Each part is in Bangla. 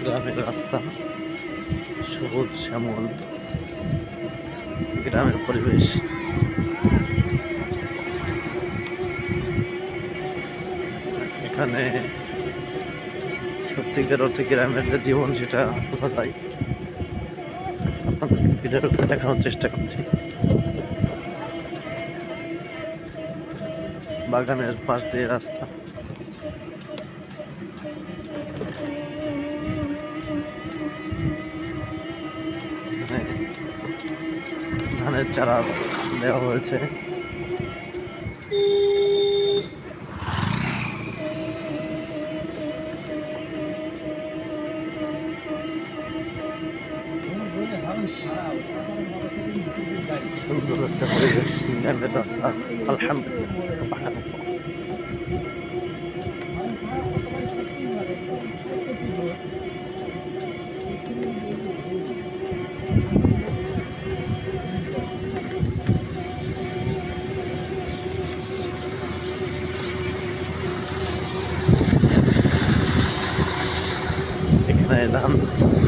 গ্রামের রাস্তা, সবুজ শ্যামল গ্রামের পরিবেশ। এখানে সত্যিকার অর্থে গ্রামের যে জীবন সেটা বোঝা যায়। আপনাদের ভিডিওতে দেখানোর চেষ্টা করছি। বাগানের পাশ দিয়ে রাস্তা, ধানের চারা দেওয়া হয়েছে। সুন্দর একটা পরিবেশ, গ্রামের রাস্তা। আলহামদুলিল্লাহ।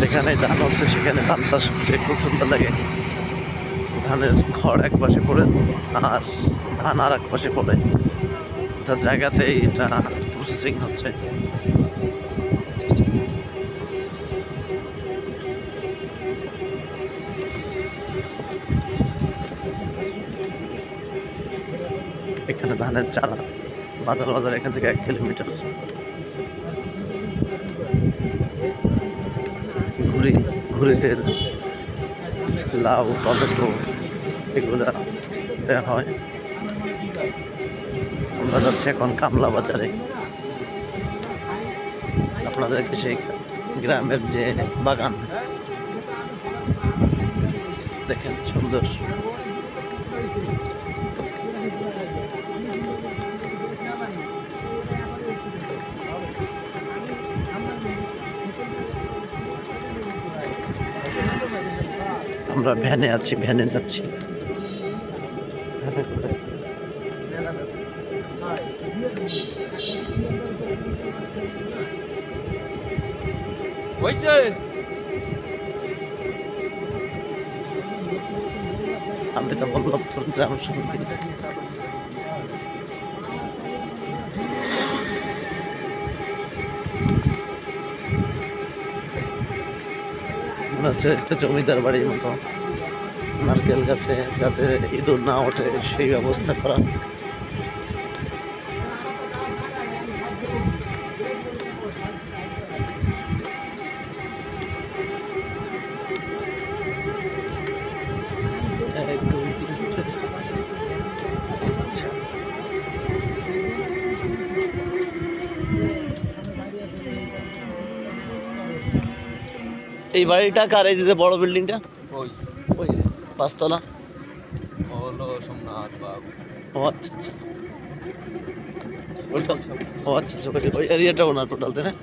যেখানে ধান হচ্ছে সেখানে ধান চাষ হচ্ছে, খুব সুন্দর লাগে। ধানের খড় এক পাশে পড়ে আর ধান আর এক পাশে পড়ে, তার জায়গাতেই এটা প্রসেসিং হচ্ছে। এখানে ধানের চারা, বাজার এখান থেকে 1 কিলোমিটার। ঘুরিতে লাউ, টমেটো এগুলা দেওয়া হয়। আমরা যাচ্ছি এখন কামলা বাজারে। আপনাদেরকে সেই গ্রামের যে বাগান দেখেন, সুন্দর। আমরা ভ্যানে আছি, ভ্যানে যাচ্ছি। আমি তো বললাম তোর গ্রাম সমিতি। মনে হচ্ছে একটা জমিদার বাড়ির মতো, নারকেল গাছে যাতে ইঁদুর না ওঠে সেই ব্যবস্থা করা। এই বাড়িটা কার? এই যে বড় বিল্ডিংটা, ওই 5 তলা হলো সোমনাথ বাবু। ও আচ্ছা আচ্ছা, ওইটা, ও আচ্ছা আচ্ছা, ওই এরিয়াটা ওনার টোটাল, তাই না?